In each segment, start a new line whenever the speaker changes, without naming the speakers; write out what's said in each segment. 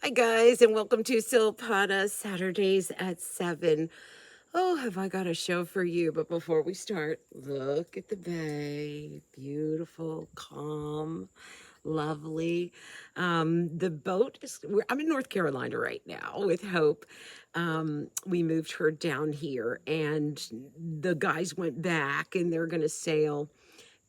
Hi, guys, and welcome to Silpada Saturdays at 7. Oh, have I got a show for you? But before we start, look at the bay. Beautiful, calm, lovely. The boat is, I'm in North Carolina right now with Hope. We moved her down here, and the guys went back, and they're going to sail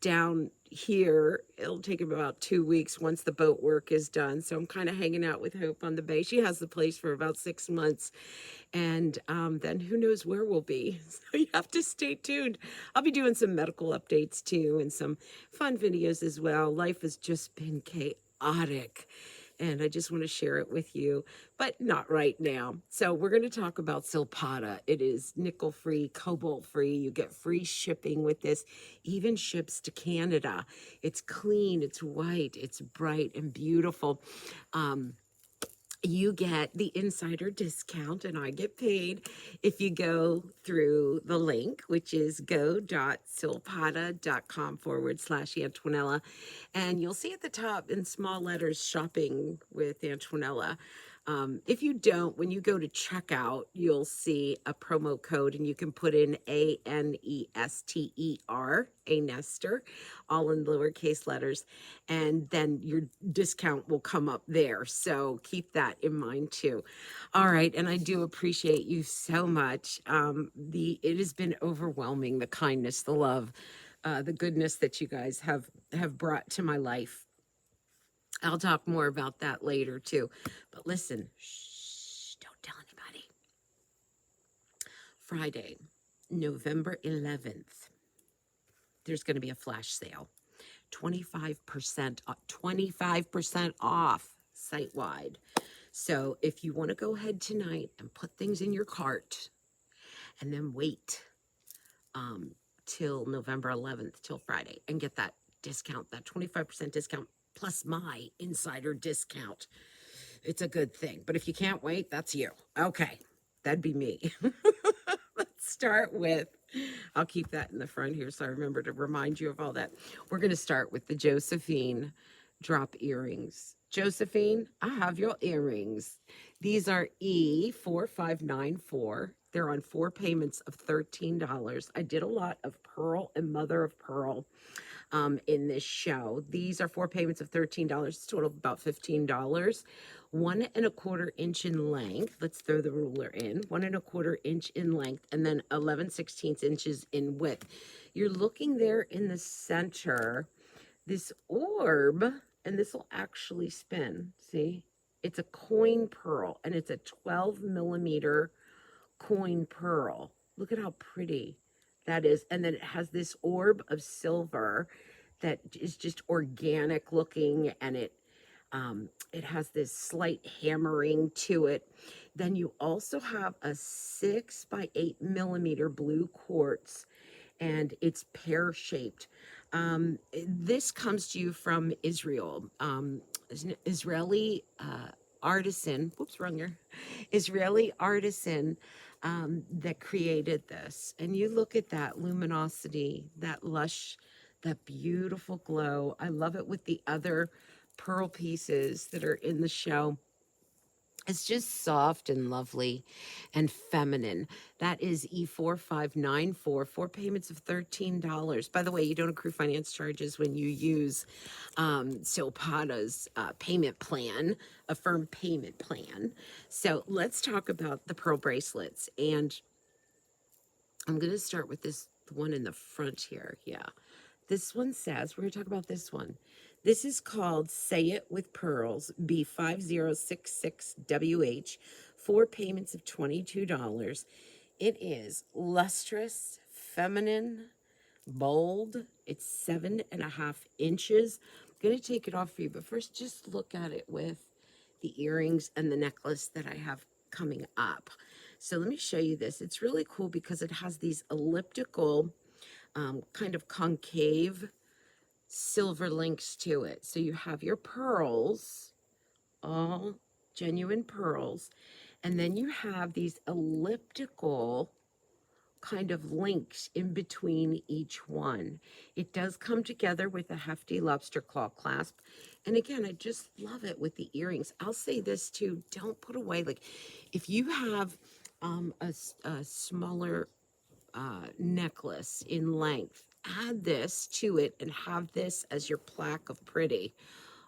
down here. It'll take about 2 weeks once the boat work is done. So I'm kind of hanging out with Hope on the bay. She has the place for about 6 months. And then who knows where we'll be. So you have to stay tuned. I'll be doing some medical updates too and some fun videos as well. Life has just been chaotic, and I just want to share it with you, but not right now. So we're going to talk about Silpada. It is nickel free, cobalt free. You get free shipping with this, even ships to Canada. It's clean, it's white, it's bright and beautiful. You get the insider discount, and I get paid if you go through the link, which is go.silpada.com/Antonella. And you'll see at the top in small letters, shopping with Antonella. If you don't, when you go to checkout, you'll see a promo code, and you can put in ANESTER, a nester, all in lowercase letters, and then your discount will come up there. So keep that in mind too. All right, and I do appreciate you so much. It has been overwhelming, the kindness, the love, the goodness that you guys have brought to my life. I'll talk more about that later too. But listen, shh, don't tell anybody. Friday, November 11th, there's going to be a flash sale. 25% off site wide. So if you want to go ahead tonight and put things in your cart and then wait till November 11th, till Friday, and get that discount, that 25% discount plus my insider discount, it's a good thing. But if you can't wait, that's you. Okay, that'd be me. Let's start with, I'll keep that in the front here so I remember to remind you of all that. We're going to start with the Josephine drop earrings. Josephine, I have your earrings. These are E4594. They're on 4 payments of $13. I did a lot of pearl and mother of pearl in this show. These are 4 payments of $13, total of about $15. 1¼ inch in length. Let's throw the ruler in. 1¼ inch in length, and then 11/16 inches in width. You're looking there in the center, this orb, and this will actually spin. See, it's a coin pearl, and it's a 12mm coin pearl. Look at how pretty that is. And then it has this orb of silver that is just organic looking, and it has this slight hammering to it. Then you also have a 6 by 8mm blue quartz, and it's pear shaped. This comes to you from Israel. Israeli artisan, whoops, wrong here, Israeli artisan that created this. And you look at that luminosity, that lush, that beautiful glow. I love it with the other pearl pieces that are in the show. It's just soft and lovely and feminine. That is E4594, 4 payments of $13. By the way, you don't accrue finance charges when you use Silpada's payment plan, a firm payment plan. So let's talk about the pearl bracelets. And I'm going to start with this one in the front here. Yeah. This one says, we're going to talk about this one. This is called Say It with Pearls, B5066WH, 4 payments of $22. It is lustrous, feminine, bold. It's 7.5 inches. I'm going to take it off for you, but first just look at it with the earrings and the necklace that I have coming up. So let me show you this. It's really cool because it has these elliptical, kind of concave silver links to it. So you have your pearls, all genuine pearls, and then you have these elliptical kind of links in between each one. It does come together with a hefty lobster claw clasp. And again, I just love it with the earrings. I'll say this too, don't put away, like if you have a smaller necklace in length, add this to it and have this as your plaque of pretty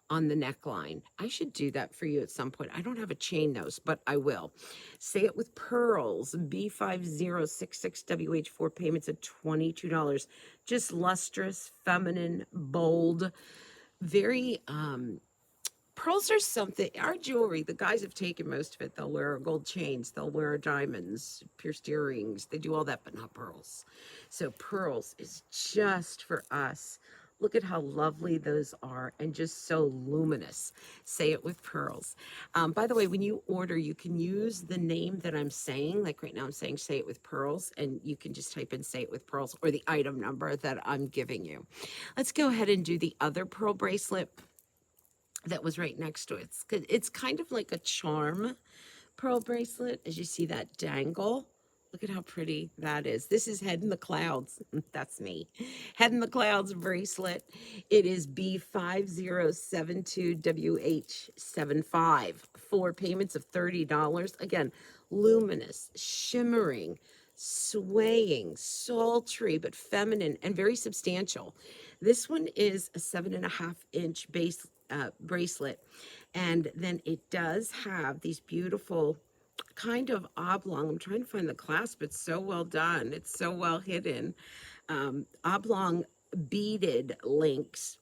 on the neckline. I should do that for you at some point. I don't have a chain nose, but I will. Say it with pearls, B5066WH, 4 payments of $22. Just lustrous, feminine, bold, very pearls are something, our jewelry, the guys have taken most of it. They'll wear gold chains, they'll wear diamonds, pierced earrings, they do all that, but not pearls. So pearls is just for us. Look at how lovely those are and just so luminous. Say it with pearls. By the way, when you order, you can use the name that I'm saying. Like right now I'm saying say it with pearls, and you can just type in say it with pearls or the item number that I'm giving you. Let's go ahead and do the other pearl bracelet that was right next to it. It's kind of like a charm pearl bracelet, as you see that dangle. Look at how pretty that is. This is Head in the Clouds. That's me. Head in the Clouds bracelet. It is B5072WH75. 4 payments of $30. Again, luminous, shimmering, swaying, sultry, but feminine and very substantial. This one is a 7.5-inch base bracelet, and then it does have these beautiful kind of oblong. I'm trying to find the clasp. It's so well done. It's so well hidden. Oblong beaded links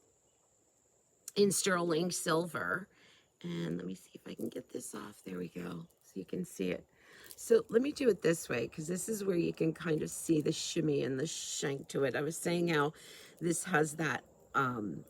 in sterling silver. And let me see if I can get this off. There we go. So you can see it. So let me do it this way, because this is where you can kind of see the shimmy and the shank to it. I was saying how this has that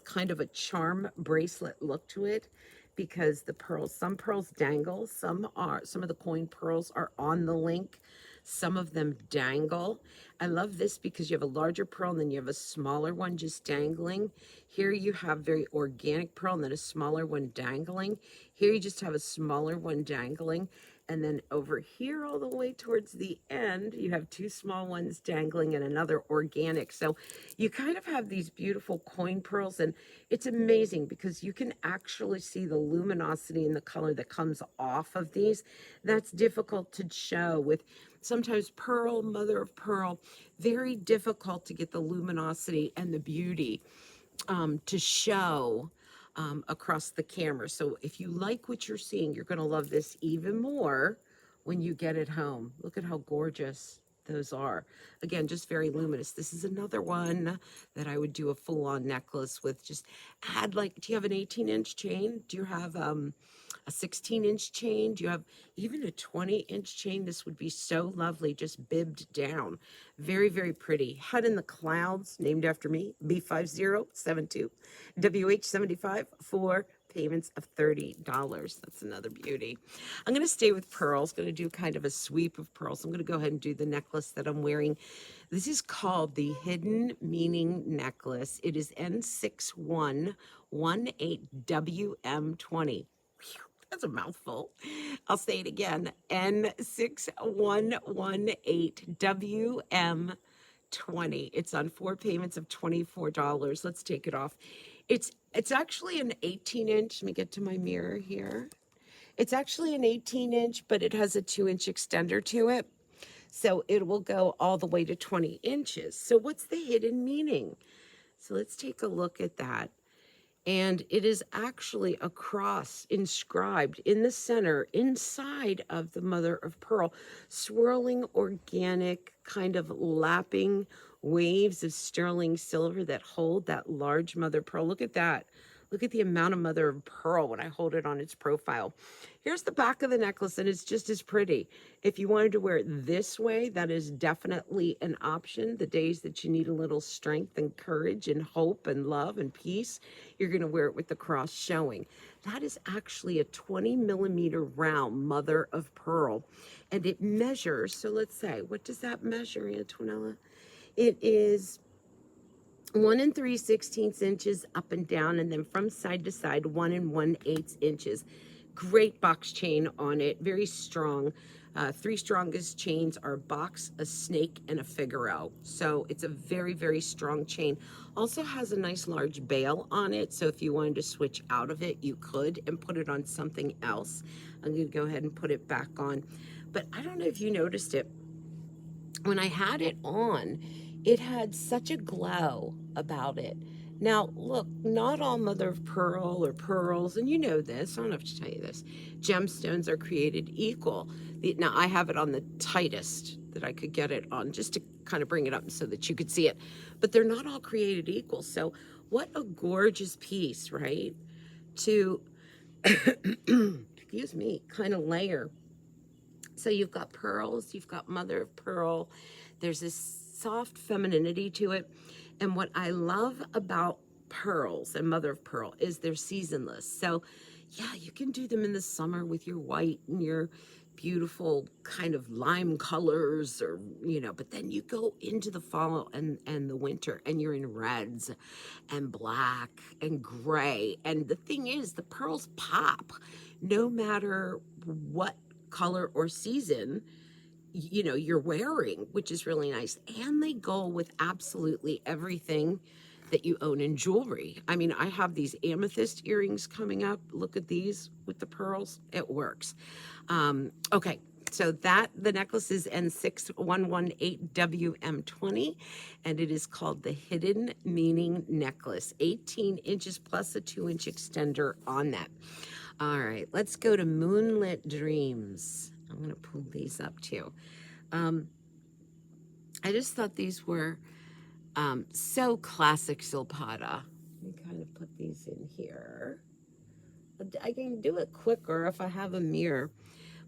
kind of a charm bracelet look to it, because the pearls, some pearls dangle, some of the coin pearls are on the link, some of them dangle. I love this because you have a larger pearl and then you have a smaller one just dangling. Here you have very organic pearl and then a smaller one dangling. Here you just have a smaller one dangling. And then over here all the way towards the end, you have 2 small ones dangling and another organic. So you kind of have these beautiful coin pearls, and it's amazing because you can actually see the luminosity and the color that comes off of these. That's difficult to show with sometimes pearl, mother of pearl, very difficult to get the luminosity and the beauty to show across the camera. So if you like what you're seeing, you're going to love this even more when you get it home. Look at how gorgeous those are. Again, just very luminous. This is another one that I would do a full-on necklace with. Just add, like, do you have an 18-inch chain? Do you have a 16-inch chain? Do you have even a 20-inch chain? This would be so lovely, just bibbed down. Very, very pretty. Head in the Clouds, named after me, B5072, WH75, 4 payments of $30. That's another beauty. I'm going to stay with pearls, going to do kind of a sweep of pearls. I'm going to go ahead and do the necklace that I'm wearing. This is called the Hidden Meaning Necklace. It is N6118WM20. That's a mouthful. I'll say it again. N6118WM20. It's on 4 payments of $24. Let's take it off. It's actually an 18-inch. Let me get to my mirror here. It's actually an 18-inch, but it has a 2-inch extender to it. So it will go all the way to 20 inches. So what's the hidden meaning? So let's take a look at that. And it is actually a cross inscribed in the center, inside of the mother of pearl, swirling organic, kind of lapping waves of sterling silver that hold that large mother of pearl. Look at that. Look at the amount of mother of pearl when I hold it on its profile. Here's the back of the necklace, and it's just as pretty. If you wanted to wear it this way, that is definitely an option. The days that you need a little strength and courage and hope and love and peace, you're going to wear it with the cross showing. That is actually a 20-millimeter round mother of pearl, and it measures, so let's say, what does that measure, Antonella? It is 1 3/16 inches up and down, and then from side to side, 1 1/8 inches. Great box chain on it, very strong. Three strongest chains are a box, a snake, and a Figaro. So it's a very, very strong chain. Also has a nice large bail on it. So if you wanted to switch out of it, you could and put it on something else. I'm going to go ahead and put it back on. But I don't know if you noticed it. When I had it on, it had such a glow about it. Now, look, not all mother of pearl or pearls, and you know this, I don't have to tell you this, gemstones are created equal. Now, I have it on the tightest that I could get it on, just to kind of bring it up so that you could see it. But they're not all created equal. So, what a gorgeous piece, right? To, excuse me, kind of layer. So you've got pearls, you've got mother of pearl. There's this soft femininity to it. And what I love about pearls and mother of pearl is they're seasonless. So yeah, you can do them in the summer with your white and your beautiful kind of lime colors, or but then you go into the fall and the winter and you're in reds and black and gray. And the thing is, the pearls pop no matter what color or season you're wearing, which is really nice. And they go with absolutely everything that you own in jewelry. I mean, I have these amethyst earrings coming up. Look at these with the pearls. It works. Okay, so the necklace is N6118WM20, and it is called the Hidden Meaning Necklace. 18 inches plus a 2-inch extender on that. All right, let's go to Moonlit Dreams. I'm going to pull these up too. I just thought these were so classic Silpada. Let me kind of put these in here. I can do it quicker if I have a mirror,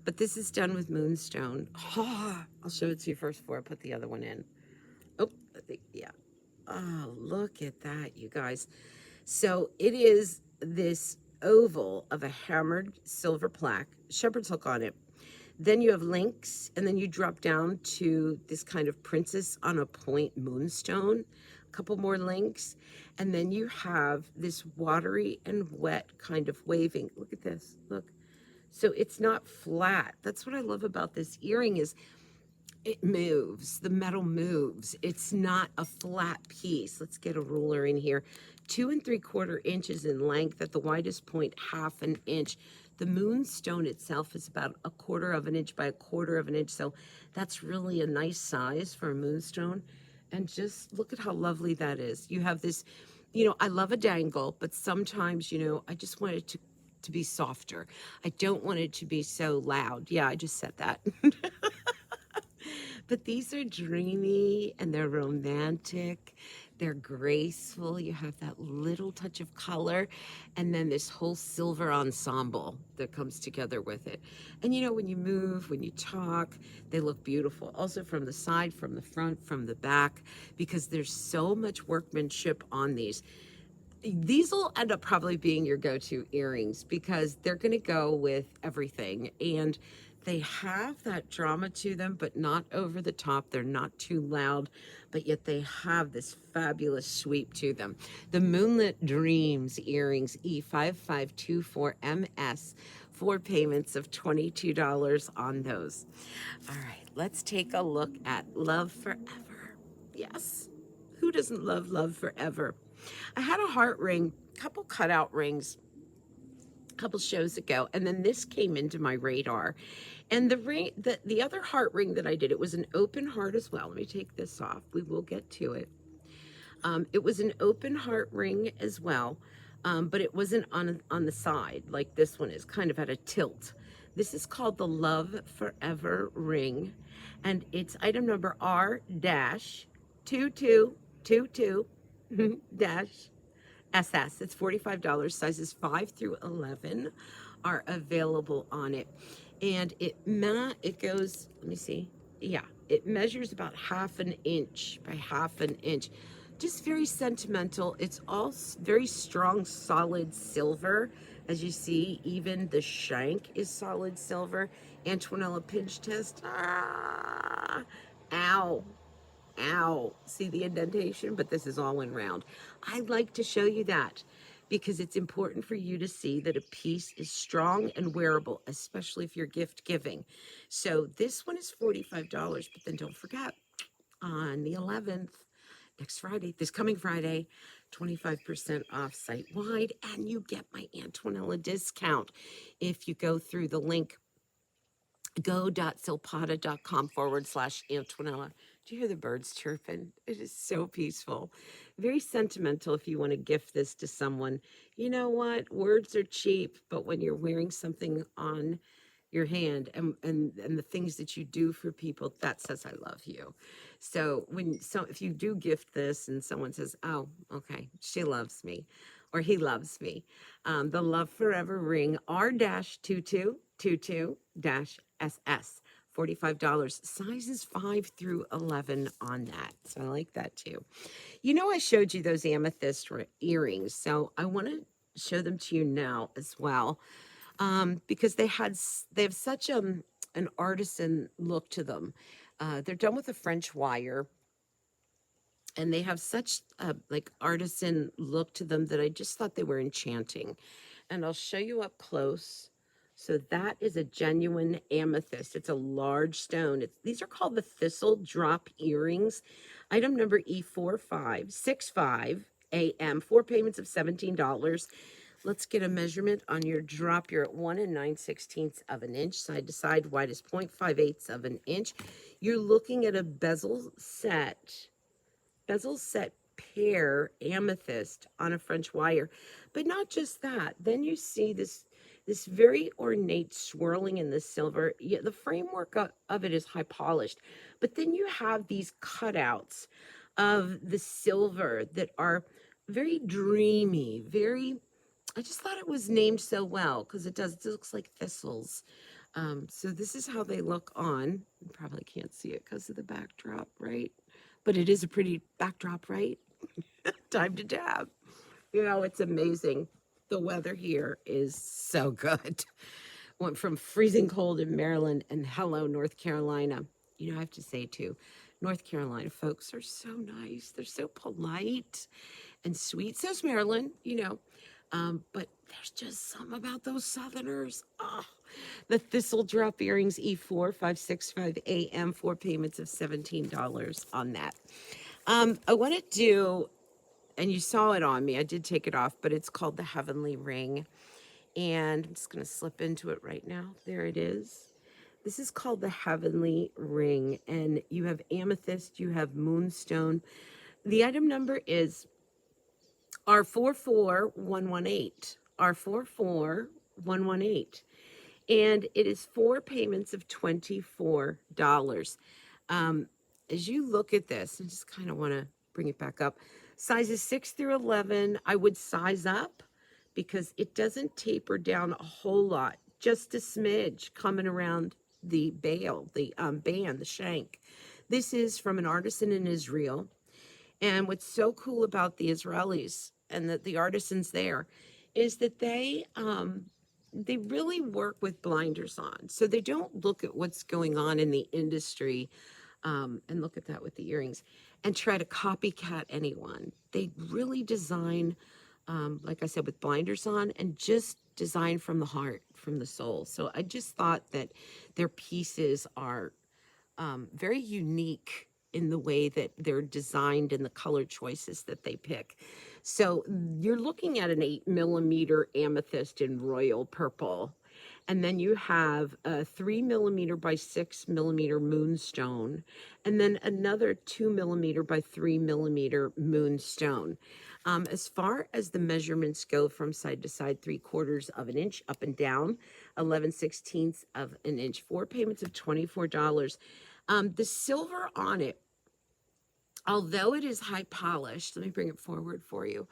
but this is done with moonstone. Oh, I'll show it to you first before I put the other one in. Oh, I think, yeah. Oh, look at that, you guys. So it is this oval of a hammered silver plaque, shepherd's hook on it. Then you have links, and then you drop down to this kind of princess on a point moonstone, a couple more links, and then you have this watery and wet kind of waving. Look at this, look. So it's not flat. That's what I love about this earring is it moves, the metal moves. It's not a flat piece. Let's get a ruler in here. 2 3/4 inches in length, at the widest point, 1/2 inch. The moonstone itself is about 1/4 of an inch by 1/4 of an inch. So that's really a nice size for a moonstone. And just look at how lovely that is. You have this, I love a dangle, but sometimes, I just want it to be softer. I don't want it to be so loud. Yeah, I just said that. But these are dreamy and they're romantic. They're graceful. You have that little touch of color and then this whole silver ensemble that comes together with it. And when you move, when you talk, they look beautiful. Also from the side, from the front, from the back, because there's so much workmanship on these. These will end up probably being your go-to earrings because they're going to go with everything. And they have that drama to them, but not over the top. They're not too loud, but yet they have this fabulous sweep to them. The Moonlit Dreams earrings, E5524MS, 4 payments of $22 on those. All right, let's take a look at Love Forever. Yes, who doesn't love Love Forever? I had a heart ring, a couple cutout rings, a couple shows ago, and then this came into my radar. And the other heart ring that I did, it was an open heart as well. Let me take this off. We will get to it. It was an open heart ring as well, but it wasn't on the side like this one is, kind of at a tilt. This is called the Love Forever ring, and it's item number R-2222 dash SS. It's $45. Sizes 5 through 11 are available on it. And it goes, let me see. Yeah, it measures about 1/2 inch by 1/2 inch. Just very sentimental. It's all very strong, solid silver. As you see, even the shank is solid silver. Antonella pinch test. Ah, ow. Ow. See the indentation? But this is all in round. I'd like to show you that because it's important for you to see that a piece is strong and wearable, especially if you're gift giving. So this one is $45, but then don't forget, on the 11th, next Friday, this coming Friday, 25% off site wide, and you get my Antonella discount if you go through the link go.silpada.com/Antonella. Do you hear the birds chirping? It is so peaceful. Very sentimental if you want to gift this to someone. You know what? Words are cheap, but when you're wearing something on your hand and the things that you do for people, that says I love you. So if you do gift this and someone says, oh, okay, she loves me or he loves me, the Love Forever ring R-2222-SS, $45, sizes 5 through 11 on that. So I like that too. You know, I showed you those amethyst earrings, so I want to show them to you now as well, because they have such an artisan look to them. They're done with a French wire, and they have such a like artisan look to them that I just thought they were enchanting. And I'll show you up close. So that is a genuine amethyst. It's a large stone. These are called the thistle drop earrings. Item number E4565AM. 4 payments of $17. Let's get a measurement on your drop. You're at 1 9/16 of an inch, side to side, wide as 0.58 of an inch. You're looking at a bezel set pear amethyst on a French wire. But not just that. Then you see this very ornate swirling in the silver. Yeah, the framework of it is high polished. But then you have these cutouts of the silver that are very dreamy, very, I just thought it was named so well because it looks like thistles. So this is how they look on. You probably can't see it because of the backdrop, right? But it is a pretty backdrop, right? Time to dab. You know, it's amazing. The weather here is so good. Went from freezing cold in Maryland and hello, North Carolina. You know, I have to say too, North Carolina folks are so nice. They're so polite and sweet. So's Maryland, you know. But there's just something about those Southerners. Oh, the thistle drop earrings E4565AM, 4 payments of $17 on that. I want to do, and you saw it on me, I did take it off, but it's called the Heavenly Ring. And I'm just going to slip into it right now. There it is. This is called the Heavenly Ring. And you have amethyst, you have moonstone. The item number is R44118. R44118. And it is 4 payments of $24. As you look at this, I just kind of want to bring it back up. Sizes 6 through 11, I would size up because it doesn't taper down a whole lot, just a smidge coming around the band, the shank. This is from an artisan in Israel. And what's so cool about the Israelis and the artisans there is that they really work with blinders on. So they don't look at what's going on in the industry, and look at that with the earrings, and try to copycat anyone. They really design, like I said, with blinders on, and just design from the heart, from the soul. So I just thought that their pieces are very unique in the way that they're designed and the color choices that they pick. So you're looking at an 8mm amethyst in royal purple. And then you have a 3mm by 6mm moonstone, and then another 2mm by 3mm moonstone. As far as the measurements go, from side to side, 3/4 of an inch up and down, 11/16 of an inch, 4 payments of $24. The silver on it, although it is high polished, let me bring it forward for you.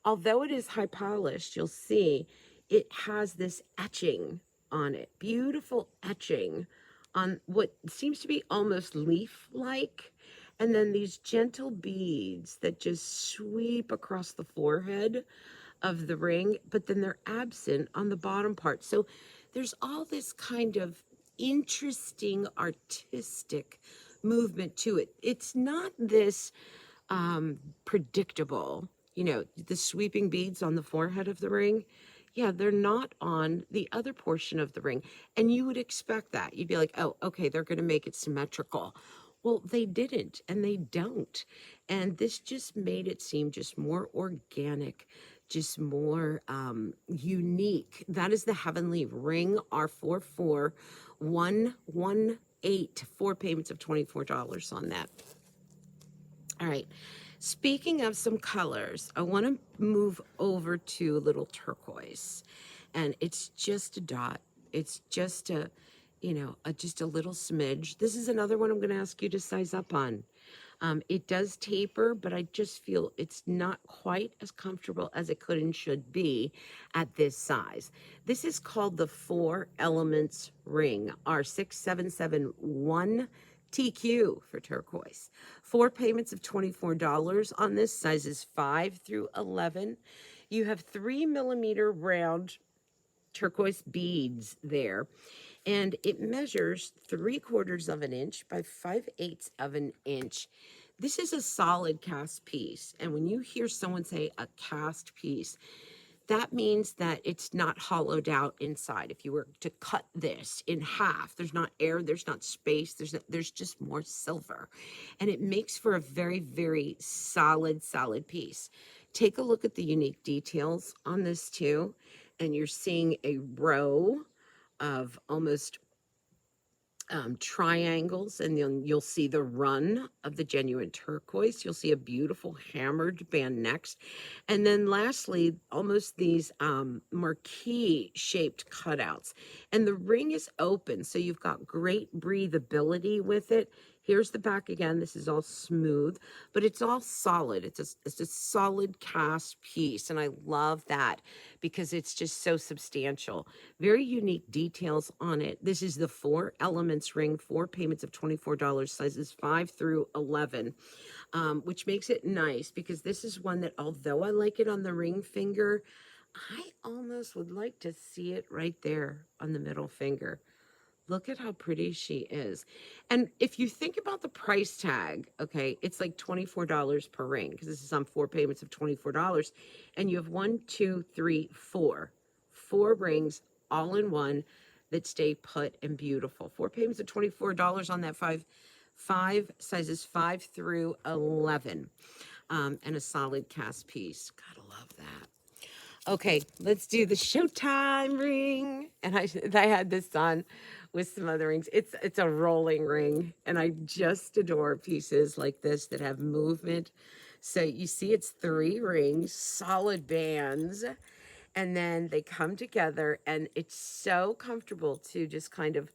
Although it is high polished, you'll see it has this etching on it, beautiful etching on what seems to be almost leaf-like, and then these gentle beads that just sweep across the forehead of the ring, but then they're absent on the bottom part. So there's all this kind of interesting artistic movement to it. It's not this predictable. the sweeping beads on the forehead of the ring. Yeah, they're not on the other portion of the ring. And you would expect that. You'd be like, oh, okay, they're going to make it symmetrical. Well, they didn't, and they don't. And this just made it seem just more organic, just more unique. That is the Heavenly Ring R44118, 4 payments of $24 on that. All right. Speaking of some colors, I want to move over to a little turquoise. And it's just a dot. It's just just a little smidge. This is another one I'm going to ask you to size up on. It does taper, but I just feel it's not quite as comfortable as it could and should be at this size. This is called the Four Elements Ring, R6771 TQ for turquoise. 4 payments of $24 on this, sizes 5 through 11. You have 3 millimeter round turquoise beads there, and it measures 3/4 of an inch by 5/8 of an inch. This is a solid cast piece, and when you hear someone say a cast piece, that means that it's not hollowed out inside. If you were to cut this in half, there's not air, there's not space, there's just more silver. And it makes for a very, very solid piece. Take a look at the unique details on this too. And you're seeing a row of almost triangles, and then you'll see the run of the genuine turquoise. You'll see a beautiful hammered band next. And then lastly, almost these marquee shaped cutouts. And the ring is open, so you've got great breathability with it. Here's the back again. This is all smooth, but it's all solid. It's a solid cast piece, and I love that because it's just so substantial. Very unique details on it. This is the Four Elements Ring, 4 payments of $24, sizes 5 through 11, which makes it nice because this is one that, although I like it on the ring finger, I almost would like to see it right there on the middle finger. Look at how pretty she is. And if you think about the price tag, okay, it's like $24 per ring because this is on 4 payments of $24. And you have 4 rings all in one that stay put and beautiful. 4 payments of $24 on that five sizes 5 through 11. And a solid cast piece. Gotta love that. Okay, let's do the Showtime ring. And I had this on with some other rings. It's a rolling ring, and I just adore pieces like this that have movement. So you see it's 3 rings, solid bands, and then they come together, and it's so comfortable to just kind of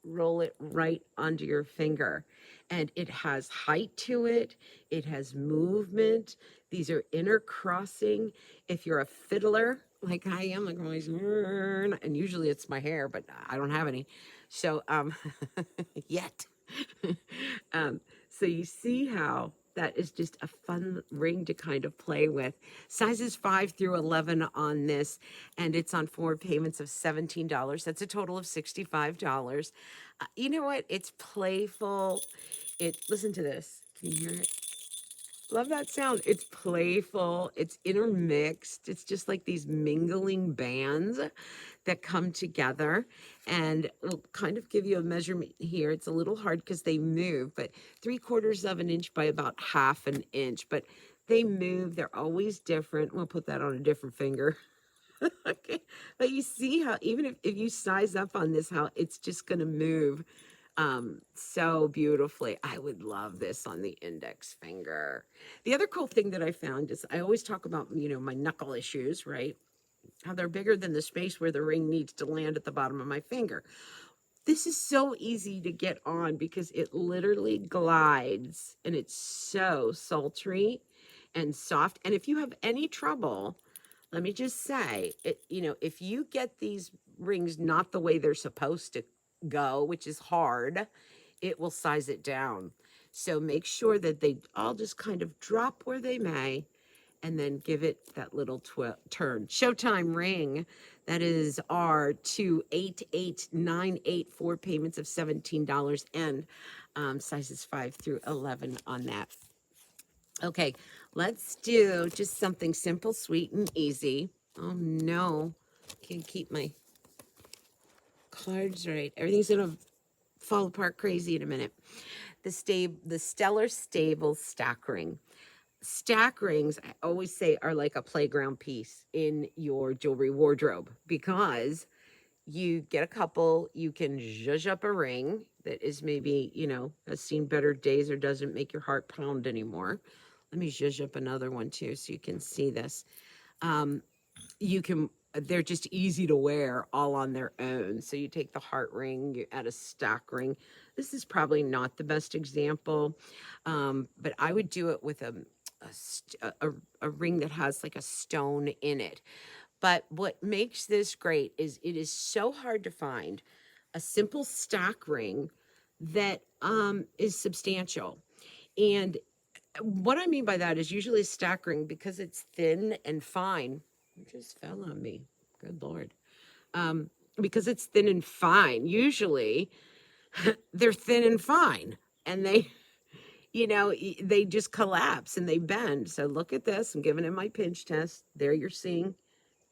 roll it right onto your finger. And it has height to it. It has movement. These are intercrossing. If you're a fiddler, like I am, like always, and usually it's my hair, but I don't have any. So, yet. So you see how that is just a fun ring to kind of play with. Sizes 5 through 11 on this, and it's on 4 payments of $17. That's a total of $65. You know what? It's playful. Listen to this. Can you hear it? Love that sound. It's playful. It's intermixed. It's just like these mingling bands that come together, and we'll kind of give you a measurement here. It's a little hard because they move, but 3/4 of an inch by about half an inch, but they move. They're always different. We'll put that on a different finger. Okay. But you see how even if you size up on this, how it's just going to move so beautifully. I would love this on the index finger. The other cool thing that I found is I always talk about, my knuckle issues, right? How they're bigger than the space where the ring needs to land at the bottom of my finger. This is so easy to get on because it literally glides, and it's so sultry and soft. And if you have any trouble, let me just say, if you get these rings not the way they're supposed to go, which is hard, it will size it down. So make sure that they all just kind of drop where they may, and then give it that little turn. Showtime ring, that is R28898, 4 payments of $17, and sizes 5 through 11 on that. Okay, Let's do just something simple, sweet, and easy. Oh no, can't keep my cards right. Everything's gonna fall apart crazy in a minute. The Stellar Stable stack ring. Stack rings, I always say, are like a playground piece in your jewelry wardrobe because you get a couple, you can zhuzh up a ring that is maybe, has seen better days or doesn't make your heart pound anymore. Let me zhuzh up another one too so you can see this. Um, they're just easy to wear all on their own. So you take the heart ring, you add a stack ring. This is probably not the best example, but I would do it with a ring that has like a stone in it. But what makes this great is it is so hard to find a simple stack ring that is substantial. And what I mean by that is usually a stack ring because it's thin and fine. It just fell on me. Good Lord. Because it's thin and fine. Usually they're thin and fine and they just collapse and they bend. So look at this. I'm giving it my pinch test. There you're seeing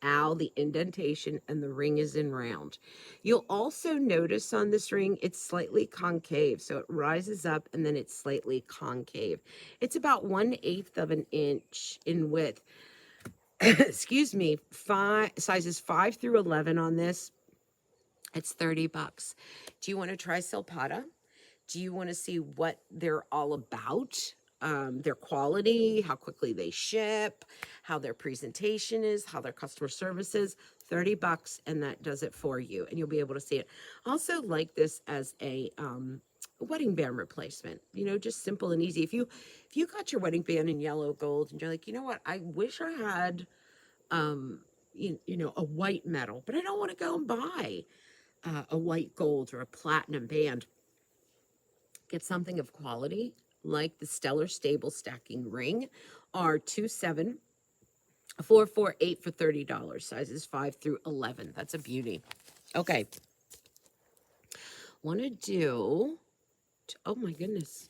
the indentation, and the ring is in round. You'll also notice on this ring, it's slightly concave. So it rises up and then it's slightly concave. It's about 1/8 of an inch in width. Excuse me, sizes 5 through 11 on this. It's $30. Do you want to try Silpada? Do you want to see what they're all about? Their quality, how quickly they ship, how their presentation is, how their customer service is. $30 and that does it for you, and you'll be able to see it. Also, like this as a wedding band replacement. Just simple and easy. If you got your wedding band in yellow gold and you're like, you know what, I wish I had a white metal, but I don't want to go and buy a white gold or a platinum band. Get something of quality like the Stellar Stable Stacking Ring, are 27448 for $30, sizes 5 through 11. That's a beauty. Okay. Want to do, oh my goodness.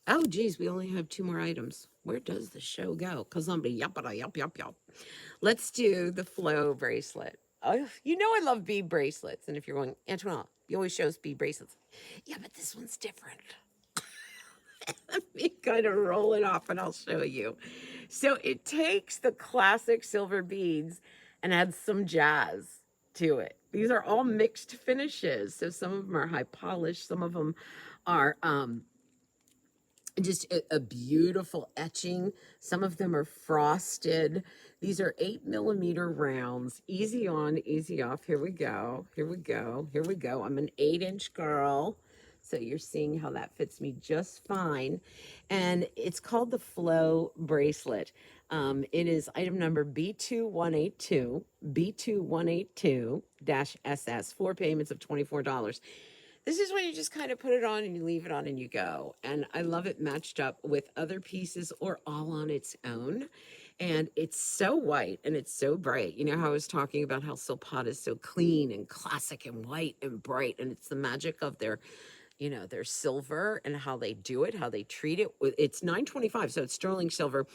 Oh, geez, we only have 2 more items. Where does the show go? Because I'm yup. Let's do the flow bracelet. Oh, I love bead bracelets. And if you're going, Antoinette, you always show us bead bracelets. Yeah, but this one's different. Let me kind of roll it off and I'll show you. So it takes the classic silver beads and adds some jazz to it. These are all mixed finishes. So some of them are high polish, some of them are just a beautiful etching. Some of them are frosted. These are 8mm rounds. Easy on, easy off. Here we go. Here we go. Here we go. I'm an 8-inch girl. So you're seeing how that fits me just fine. And it's called the Flow Bracelet. It is item number B2182, B2182-SS, 4 payments of $24. This is when you just kind of put it on and you leave it on and you go. And I love it matched up with other pieces or all on its own. And it's so white and it's so bright. You know how I was talking about how Silpada is so clean and classic and white and bright. And it's the magic of their silver and how they do it, how they treat it. It's $9.25, so it's sterling silver.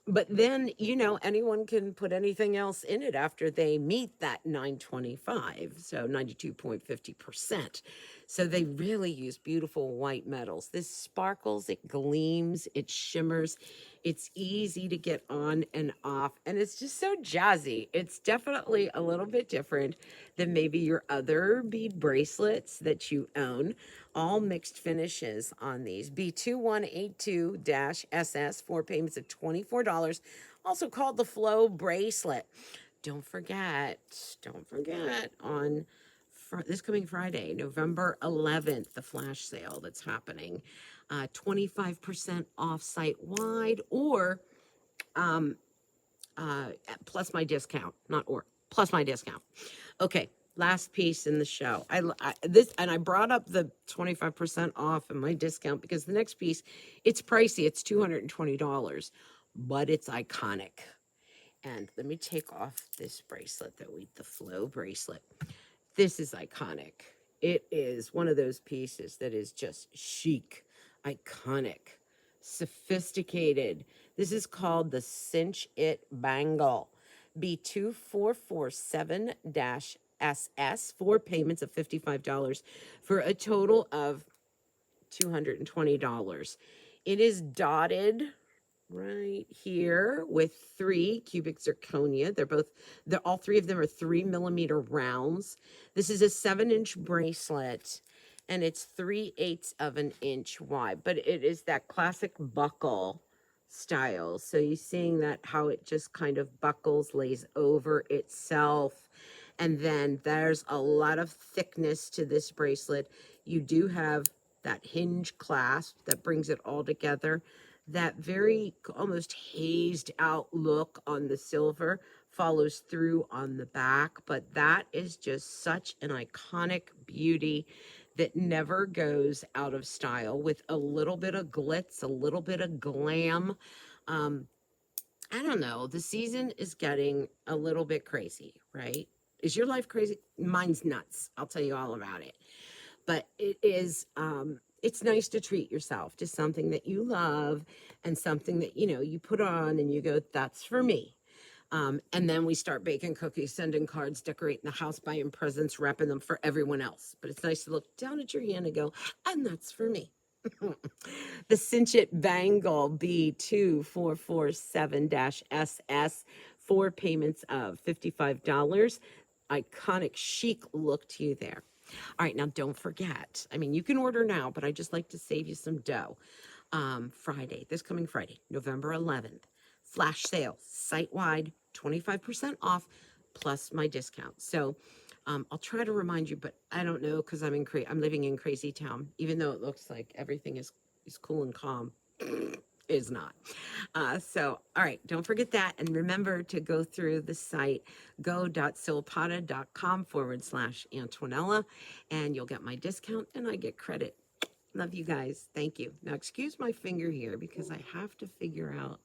But then, anyone can put anything else in it after they meet that 925, so 92.50%. So they really use beautiful white metals. This sparkles, it gleams, it shimmers. It's easy to get on and off, and it's just so jazzy. It's definitely a little bit different than maybe your other bead bracelets that you own. All mixed finishes on these. B2182-SS, 4 payments of $24, also called the Flow Bracelet. Don't forget, on this coming Friday, November 11th, the flash sale that's happening. 25% off site wide, or plus my discount, not or, plus my discount. Okay, last piece in the show. I brought up the 25% off and my discount because the next piece, it's pricey. It's $220, but it's iconic. And let me take off this bracelet the Flow bracelet. This is iconic. It is one of those pieces that is just chic, iconic. Sophisticated. This is called the Cinch It Bangle. B2447-SS, 4 payments of $55 for a total of $220. It is dotted right here with 3 cubic zirconia. They're all 3 of them are 3 millimeter rounds. This is a 7-inch bracelet and it's 3/8 of an inch wide, but it is that classic buckle style. So you're seeing that how it just kind of buckles, lays over itself. And then there's a lot of thickness to this bracelet. You do have that hinge clasp that brings it all together. That very almost hazed out look on the silver follows through on the back, but that is just such an iconic beauty that never goes out of style, with a little bit of glitz, a little bit of glam. Um, I don't know. The season is getting a little bit crazy, right? Is your life crazy? Mine's nuts. I'll tell you all about it. But it is, it's nice to treat yourself to something that you love and something that, you put on and you go, that's for me. And then we start baking cookies, sending cards, decorating the house, buying presents, wrapping them for everyone else. But it's nice to look down at your hand and go, and that's for me. The Cinch It Bangle B2447-SS, 4 payments of $55. Iconic chic look to you there. All right, now don't forget. I mean, you can order now, but I just like to save you some dough. This coming Friday, November 11th, flash sale, site-wide, 25% off, plus my discount. So I'll try to remind you, but I don't know because I'm living in crazy town, even though it looks like everything is cool and calm. Is not. So, all right, don't forget that. And remember to go through the site, go.silpada.com/Antonella, and you'll get my discount and I get credit. Love you guys. Thank you. Now, excuse my finger here because I have to figure out